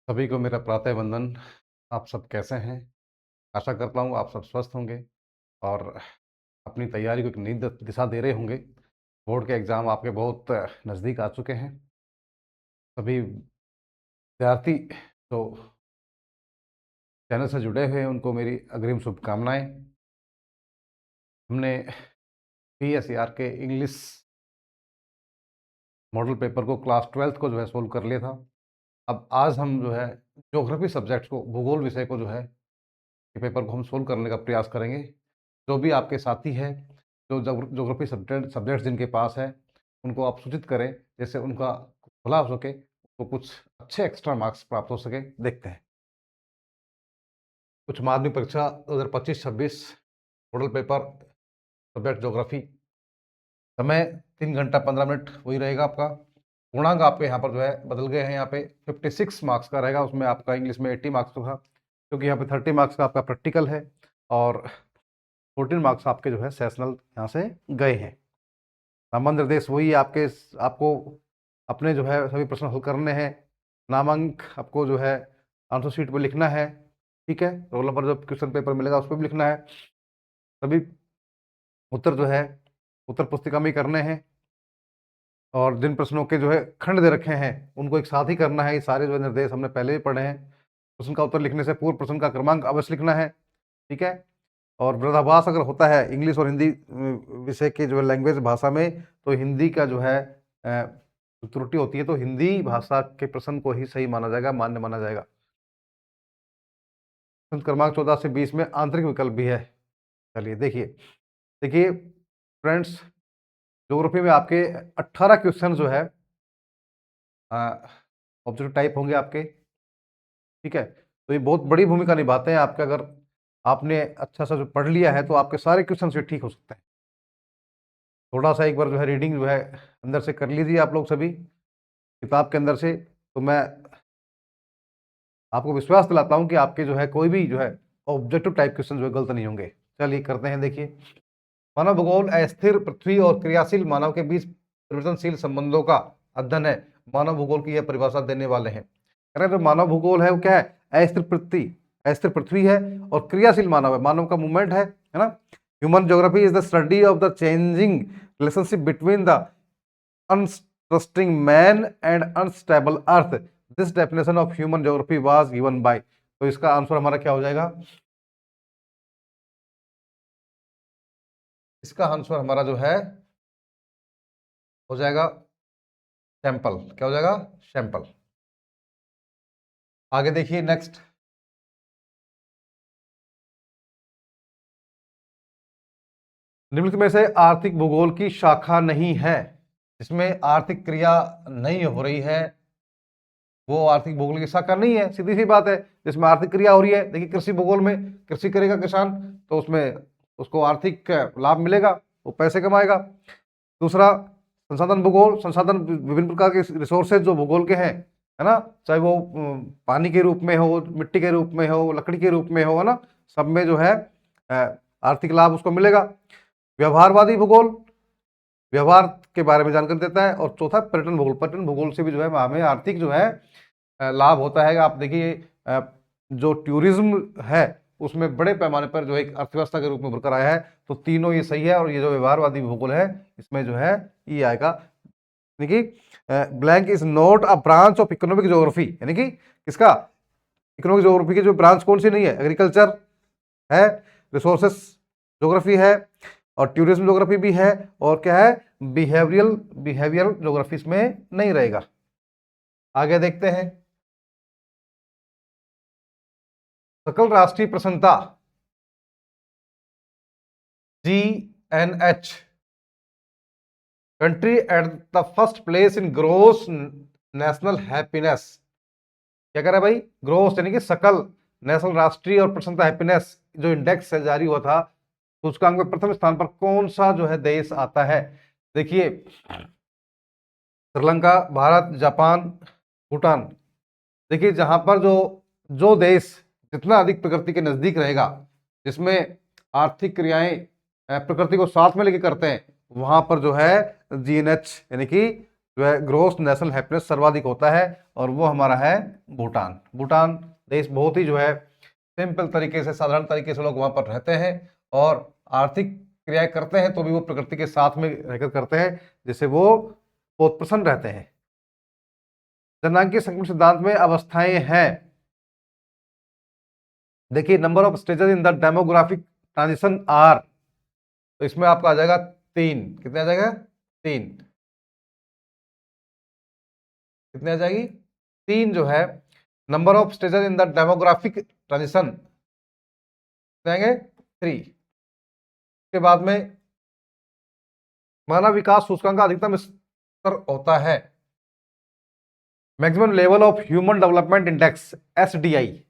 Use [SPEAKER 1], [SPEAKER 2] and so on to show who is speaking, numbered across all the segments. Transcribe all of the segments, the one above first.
[SPEAKER 1] सभी को मेरा प्रातः वंदन। आप सब कैसे हैं? आशा करता हूँ आप सब स्वस्थ होंगे और अपनी तैयारी को एक नई दिशा दे रहे होंगे। बोर्ड के एग्ज़ाम आपके बहुत नज़दीक आ चुके हैं। सभी विद्यार्थी जो चैनल से जुड़े हुए हैं उनको मेरी अग्रिम शुभकामनाएं। हमने PSER के इंग्लिश मॉडल पेपर को क्लास 12th को जो है सोल्व कर लिया था। अब आज हम जो है ज्योग्राफी सब्जेक्ट को, भूगोल विषय को जो है पेपर को हम सोल्व करने का प्रयास करेंगे। जो भी आपके साथी हैं, जो ज्योग्राफी सब्जेक्ट्स जिनके पास है, उनको आप सूचित करें, जैसे उनका भला हो सके, तो कुछ अच्छे एक्स्ट्रा मार्क्स प्राप्त हो सके। देखते हैं उच्च माध्यमिक परीक्षा 2025-26 मॉडल पेपर सब्जेक्ट ज्योग्राफी। समय 3 घंटा 15 मिनट वही रहेगा आपका। पूर्णांक आपके यहाँ पर जो है बदल गए हैं। यहाँ पे 56 मार्क्स का रहेगा, उसमें आपका इंग्लिश में 80 मार्क्स का था, क्योंकि यहाँ पे 30 मार्क्स का आपका प्रैक्टिकल है और 14 मार्क्स आपके जो है सेशनल यहाँ से गए हैं। सामान्य निर्देश वही आपके, आपको अपने जो है सभी प्रश्न हल करने हैं। नामांक आपको जो है आंसर शीट पर लिखना है, ठीक है। रोल नंबर जो क्वेश्चन पेपर मिलेगा उस पर भी लिखना है। सभी उत्तर जो है उत्तर पुस्तिका में ही करने हैं और जिन प्रश्नों के जो है खंड दे रखे हैं उनको एक साथ ही करना है। ये सारे जो निर्देश हमने पहले ही पढ़े हैं। प्रश्न का उत्तर लिखने से पूर्व प्रश्न का क्रमांक अवश्य लिखना है, ठीक है। और विरोधाभास अगर होता है इंग्लिश और हिंदी विषय के जो है लैंग्वेज भाषा में, तो हिंदी का जो है त्रुटि होती है, तो हिंदी भाषा के प्रश्न को ही सही माना जाएगा, मान्य माना जाएगा। प्रश्न क्रमांक 14 से 20 में आंतरिक विकल्प भी है। चलिए देखिए देखिए फ्रेंड्स, ज्योग्राफी में आपके 18 क्वेश्चन जो है ऑब्जेक्टिव टाइप होंगे आपके, ठीक है। तो ये बहुत बड़ी भूमिका निभाते हैं आपके। अगर आपने अच्छा सा जो पढ़ लिया है तो आपके सारे क्वेश्चन से ठीक हो सकते हैं। थोड़ा सा एक बार जो है रीडिंग जो है अंदर से कर लीजिए आप लोग सभी किताब के अंदर से, तो मैं आपको विश्वास दिलाता हूं कि आपके जो है कोई भी जो है ऑब्जेक्टिव टाइप क्वेश्चन जो है गलत नहीं होंगे। चलिए करते हैं। देखिए, मानव भूगोल अस्थिर पृथ्वी और क्रियाशील मानव के बीच परिवर्तनशील संबंधों का अध्ययन है। मानव भूगोल की यह परिभाषा देने वाले हैं। कह रहे हैं जो मानव भूगोल है वो क्या है? अस्थिर पृथ्वी है और क्रियाशील मानव है, मानव का मूवमेंट है ना। Human geography is the study of the changing relationship between the untrusting man and unstable earth. This definition of human geography was given by, तो इसका आंसर हमारा क्या हो जाएगा? इसका आंसर हमारा जो है हो जाएगा सैंपल। क्या हो जाएगा? सैंपल। आगे देखिए नेक्स्ट, निम्नलिखित में से आर्थिक भूगोल की शाखा नहीं है। इसमें आर्थिक क्रिया नहीं हो रही है, वो आर्थिक भूगोल की शाखा नहीं है। सीधी सी बात है, जिसमें आर्थिक क्रिया हो रही है। देखिए कृषि भूगोल में कृषि करेगा किसान तो उसमें उसको आर्थिक लाभ मिलेगा, वो पैसे कमाएगा। दूसरा संसाधन भूगोल, संसाधन विभिन्न प्रकार के रिसोर्सेज जो भूगोल के हैं, है ना, चाहे वो पानी के रूप में हो, मिट्टी के रूप में हो, लकड़ी के रूप में हो, है ना, सब में जो है आर्थिक लाभ उसको मिलेगा। व्यवहारवादी भूगोल व्यवहार के बारे में जानकारी देता है। और चौथा पर्यटन भूगोल, पर्यटन भूगोल से भी जो है हमें आर्थिक जो है लाभ होता है। आप देखिए जो टूरिज्म है उसमें बड़े पैमाने पर जो एक अर्थव्यवस्था के रूप में उभर कर आया है। तो तीनों ये सही है। और ये जो व्यवहारवादी भूगोल है इसमें जो है ये आएगा, यानी कि blank is not a branch of economic geography. यानी कि किसका? इकोनॉमिक ज्योग्राफी की जो ब्रांच कौन सी नहीं है? एग्रीकल्चर है, रिसोर्सेस ज्योग्राफी है और टूरिज्म ज्योग्राफी भी है। और क्या है? बिहेवियरल ज्योग्राफी इसमें नहीं रहेगा। आगे देखते हैं, सकल राष्ट्रीय प्रसन्नता GNH, country at the first place in gross national happiness. क्या कह रहा है भाई? ग्रोस यानी कि सकल, नेशनल राष्ट्रीय और प्रसन्नता हैप्पीनेस जो इंडेक्स से जारी हुआ था सूचकांक में प्रथम स्थान पर कौन सा जो है देश आता है? देखिए श्रीलंका, भारत, जापान, भूटान। देखिए जहां पर जो जो देश जितना अधिक प्रकृति के नजदीक रहेगा, जिसमें आर्थिक क्रियाएं प्रकृति को साथ में लेके करते हैं, वहां पर जो है GNH यानी कि जो है ग्रोस नेशनल हैप्पीनेस सर्वाधिक होता है, और वो हमारा है भूटान। भूटान देश बहुत ही जो है सिंपल तरीके से, साधारण तरीके से लोग वहां पर रहते हैं और आर्थिक क्रियाएं करते हैं तो भी वो प्रकृति के साथ में रहकर करते हैं, जिससे वो बहुत प्रसन्न रहते हैं। जनांगीय संक्रमण सिद्धांत में अवस्थाएं हैं, देखिए number of stages in the demographic transition are, तो इसमें आपका आ जाएगा 3। कितने आ जाएगा? 3। कितने आ जाएगी? 3 जो है number of stages in the demographic transition जाएंगे 3। के बाद में मानव विकास सूचकांक का अधिकतम स्तर होता है maximum level of human development index, SDI.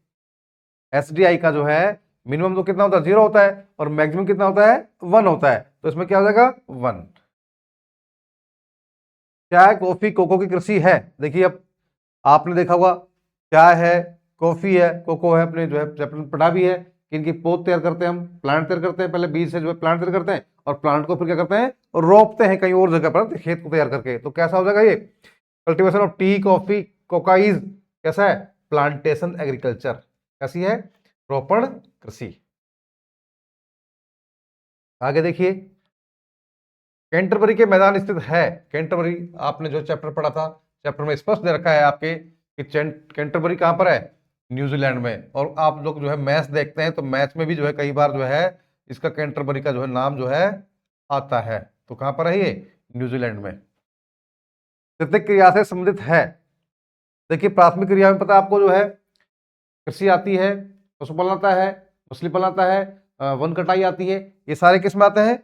[SPEAKER 1] SDI का जो है मिनिमम तो कितना होता है? 0 होता है, और मैक्सिमम कितना होता है? 1 होता है। तो इसमें क्या हो जाएगा? 1। चाय, कॉफी, कोको की कृषि है। देखिए अब आपने देखा होगा, चाय है, कॉफी है, कोको है, अपने जो है चैप्टर पढ़ा भी है कि इनकी पौध तैयार करते हैं हम, प्लांट तैयार करते हैं, पहले बीज से जो है प्लांट तैयार करते हैं, और प्लांट को फिर क्या करते हैं? रोपते हैं कहीं और जगह पर, खेत को तैयार करके। तो कैसा हो जाएगा ये? कल्टीवेशन ऑफ टी, कॉफी, कोकाइज कैसा है? Plantation agriculture. कैसी है? रोपण कृषि। आगे देखिए, कैंटरबरी के मैदान स्थित है। कैंटरबरी आपने जो चैप्टर पढ़ा था, चैप्टर में स्पष्ट दे रखा है आपके कि कैंटरबरी कहां पर है? न्यूजीलैंड में। और आप लोग जो है मैच देखते हैं तो मैच में भी जो है कई बार जो है इसका कैंटरबरी का जो है नाम जो है आता है। तो कहां पर है ये? न्यूजीलैंड में। तृतीयक क्रिया से संबंधित है। देखिए प्राथमिक क्रिया में पता है आपको जो है कृषि आती है, पशुपालन आता है, मछली पालन आता है, वन कटाई आती है। ये सारे किस में आते हैं?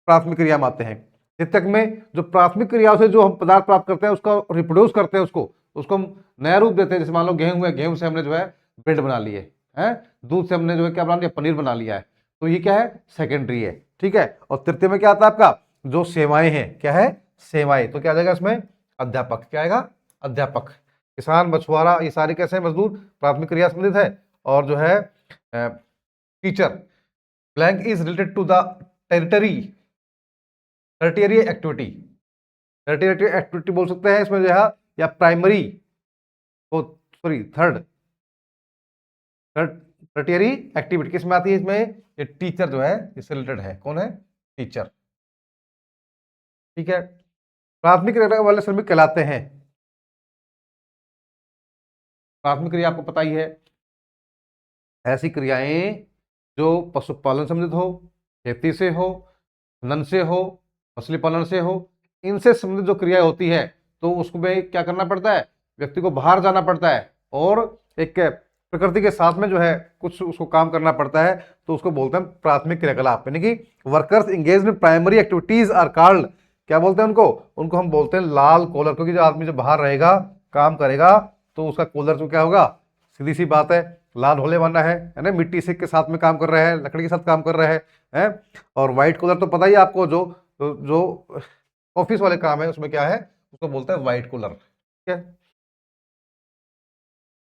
[SPEAKER 1] प्राथमिक क्रिया में आते हैं। तृतीयक में जो प्राथमिक क्रियाओं से जो हम पदार्थ प्राप्त करते हैं उसका रिप्रोड्यूस करते हैं, उसको हम नया रूप देते हैं। जैसे मान लो गेहूं है, गेहूं से हमने जो है ब्रेड बना लिए है, दूध से हमने जो है क्या बना लिया? पनीर बना लिया है। तो ये क्या है? सेकेंडरी है। ठीक है। और तृतीय में क्या आता है आपका? जो सेवाएं हैं, क्या है? सेवाएं। तो क्या आ जाएगा इसमें? अध्यापक। क्या आएगा? अध्यापक। किसान, मछुआरा, ये सारे कैसे हैं? मजदूर। प्राथमिक क्रिया संबंधित है। और जो है teacher, blank is related to the territory, tertiary activity. Tertiary activity बोल सकते हैं इसमें जो है, या primary, sorry third tertiary activity किस में आती है? इसमें ये टीचर जो है इससे रिलेटेड है। कौन है? टीचर। ठीक है। प्राथमिक क्रिया वाले श्रमिक कहलाते हैं। प्राथमिक क्रिया आपको पता ही है, ऐसी क्रियाएं जो पशुपालन संबंधित हो, खेती से हो, खनन से हो, मछली पालन से हो, इनसे संबंधित जो क्रियाएं होती है तो उसमें क्या करना पड़ता है? व्यक्ति को बाहर जाना पड़ता है और एक प्रकृति के साथ में जो है कुछ उसको काम करना पड़ता है, तो उसको बोलते हैं प्राथमिक क्रियाकलाप। यानी कि workers engage in primary activities are called, क्या बोलते हैं उनको हम बोलते हैं लाल कॉलर। क्योंकि जो आदमी जो बाहर रहेगा, काम करेगा, तो उसका कॉलर जो क्या होगा? सीधी सी बात है, लाल होले वाला है ना। मिट्टी से के साथ में काम कर रहे हैं, लकड़ी के साथ काम कर रहे हैं। और व्हाइट कॉलर तो पता ही आपको, जो जो ऑफिस वाले काम है उसमें क्या है? उसको बोलते हैं व्हाइट कॉलर। ठीक है।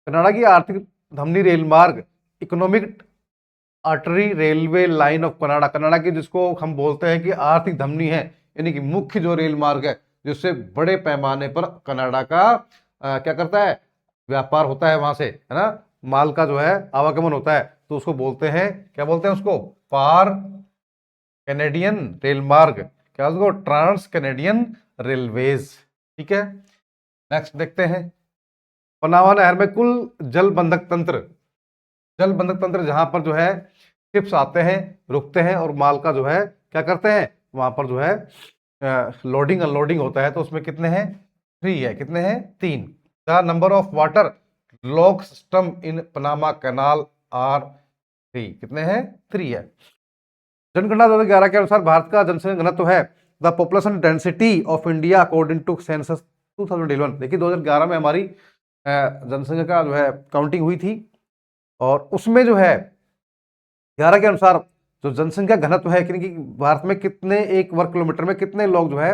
[SPEAKER 1] कनाडा की आर्थिक धमनी रेल मार्ग, economic artery railway line of Canada, Canada की जिसको हम बोलते हैं कि आर्थिक धमनी है, यानी कि मुख्य जो रेल मार्ग है जिससे बड़े पैमाने पर कनाडा का क्या करता है? व्यापार होता है वहां से, है ना, माल का जो है आवागमन होता है। तो उसको बोलते हैं, क्या बोलते हैं उसको? पार कैनेडियन रेल मार्ग। क्या उसको? Trans Canadian railways. ठीक है। नेक्स्ट देखते हैं, पनामा नहर में कुल जल बंधक तंत्र, जल बंधक तंत्र जहां पर जो है शिप्स आते हैं, रुकते हैं और माल का जो है क्या करते हैं? वहां पर जो है लोडिंग अनलोडिंग होता है। तो उसमें कितने हैं? 3 है। कितने हैं? 3। The number of water lock system in Panama canal are 3। कितने हैं? 3 है। जनगणना 2011 के अनुसार भारत का जनसंख्या घनत्व है, the population density of India according to census 2011। देखिए 2011 में हमारी जनसंख्या का जो है काउंटिंग हुई थी, और उसमें जो है 11 के अनुसार जो जनसंख्या घनत्व है कि भारत में कितने एक वर्ग किलोमीटर में कितने लोग जो है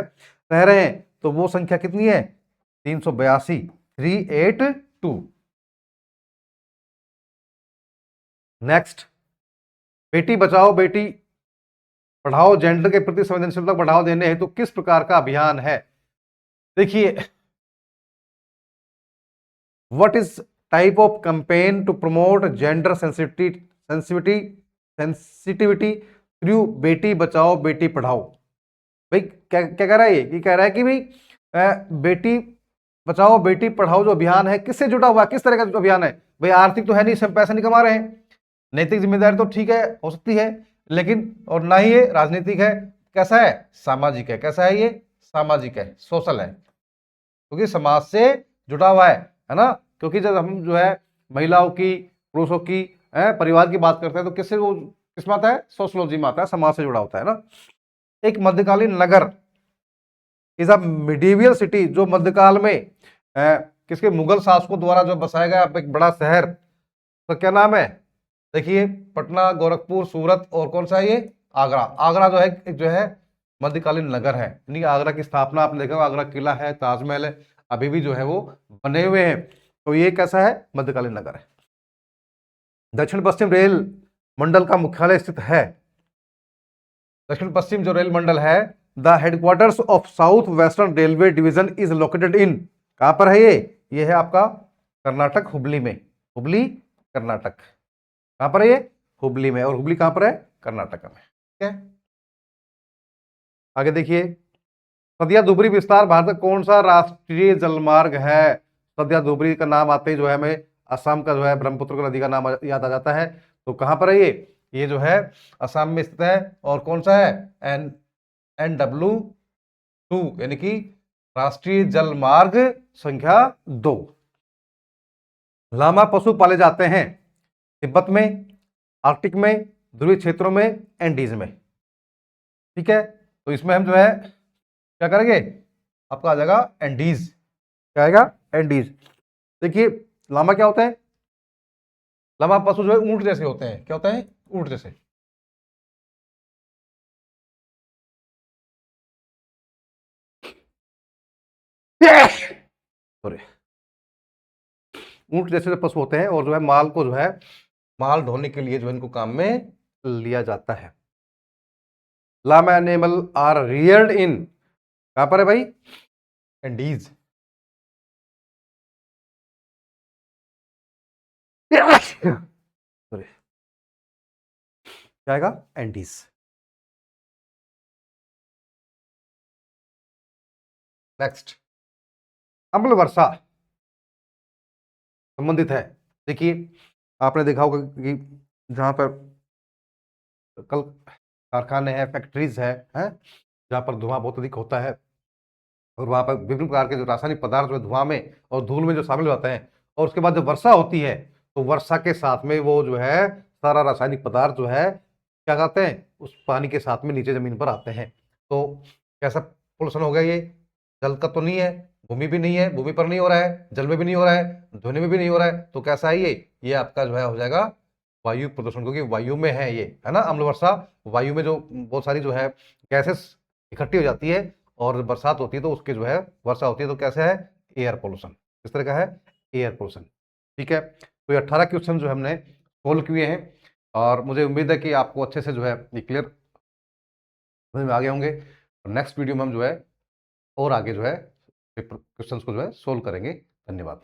[SPEAKER 1] रह रहे हैं, तो वो संख्या कितनी है? 382, 382। नेक्स्ट, बेटी बचाओ बेटी पढ़ाओ जेंडर के प्रति संवेदनशीलता बढ़ावा देने हेतु किस प्रकार का अभियान है? देखिए, what is type of campaign to promote gender sensitivity through Beti Bachao Beti Padhao. भाई क्या क्या कह रहा है ये कह रहा है कि भाई बेटी बचाओ बेटी पढ़ाओ जो अभियान है किससे जुड़ा हुआ है, किस तरह का अभियान है। भाई आर्थिक तो है नहीं, इसमें पैसा नहीं कमा रहे हैं। नैतिक जिम्मेदारी तो ठीक है, हो सकती है, लेकिन और ना ही ये राजनीतिक है। कैसा है, सामाजिक है। कैसा है ये, सामाजिक है, सोशल है, क्योंकि समाज से जुड़ा हुआ है ना। क्योंकि जब हम जो है महिलाओं की, पुरुषों की, परिवार की बात करते हैं तो किससे वो किस में आता है, सोशोलॉजी में आता है, समाज से जुड़ा होता है ना। एक मध्यकालीन नगर इज अ मिडीवियल सिटी, जो मध्यकाल में किसके, मुगल शासकों द्वारा जो बसाया गया एक बड़ा शहर, तो क्या नाम है, देखिए पटना, गोरखपुर, सूरत और कौन सा है ये, आगरा। आगरा जो है मध्यकालीन नगर है। यानी आगरा की स्थापना आपने देखा, आगरा किला है, ताजमहल है, अभी भी जो है वो बने हुए हैं। तो ये कैसा है, मध्यकालीन नगर है। दक्षिण पश्चिम रेल मंडल का मुख्यालय स्थित है। दक्षिण पश्चिम जो रेल मंडल है, the headquarters of south western railway division is located in, कहां पर है ये है आपका कर्नाटक, हुबली में। हुबली कर्नाटक, कहां पर है ये, हुबली में। और हुबली कहां पर है, कर्नाटक में। ठीक है, आगे देखिए, सदिया धुबरी विस्तार भारत का कौन सा राष्ट्रीय जलमार्ग है। सदिया धुबरी का नाम आते ही जो है हमें असम का जो है ब्रह्मपुत्र नदी का नाम याद आ जाता है। तो कहां पर है ये जो है असम में स्थित है। और कौन सा है, NW2, यानी कि राष्ट्रीय जल मार्ग संख्या 2। लामा पशु पाले जाते हैं तिब्बत में, आर्कटिक में, ध्रुवीय क्षेत्रों में, एंडीज में। ठीक है, तो इसमें हम जो है क्या करेंगे, आपका आ जाएगा एंडीज। क्या आएगा, एंडीज। देखिए लामा क्या होता है, लामा पशु जो है ऊंट जैसे होते हैं। क्या होता है, ऊंट जैसे। सॉरी, ऊंट जैसे पशु होते हैं और जो है माल को जो है माल ढोने के लिए जो इनको काम में लिया जाता है। लामा एनिमल आर रियर्ड इन, कहां पर है भाई, एंडीज। सॉरी, क्या आएगा, एंडीज। नेक्स्ट, अम्ल वर्षा संबंधित है। देखिए आपने देखा होगा कि जहां पर कल कारखाने हैं, फैक्ट्रीज हैं, जहां पर धुआं बहुत अधिक होता है और वहां पर विभिन्न प्रकार के जो रासायनिक पदार्थ जो धुआं में और धूल में जो शामिल होते हैं, और उसके बाद जब वर्षा होती है तो वर्षा के साथ में वो जो है सारा रासायनिक पदार्थ जो है क्या कहते हैं, उस पानी के साथ में नीचे जमीन पर आते हैं। तो कैसा पोल्यूशन हो गया ये, जल का तो नहीं है, भूमि भी नहीं है, भूमि पर नहीं हो रहा है, जल में भी नहीं हो रहा है, ध्वनि में भी नहीं हो रहा है, तो कैसा है ये आपका जो है हो जाएगा वायु प्रदूषण, क्योंकि वायु में है ये, है ना। अम्ल वर्षा, वायु में जो बहुत सारी जो है गैसेस इकट्ठी हो जाती है और बरसात होती है तो उसके जो है वर्षा होती है, तो कैसे है, एयर पोल्यूशन। किस तरह का है, एयर पोल्यूशन। ठीक है, तो ये 18 क्वेश्चन जो हमने सोल्व किए हैं और मुझे उम्मीद है कि आपको अच्छे से जो है ये क्लियर समझ में आ गए होंगे। नेक्स्ट वीडियो में हम जो है और आगे जो है क्वेश्चंस को जो है सोल्व करेंगे। धन्यवाद।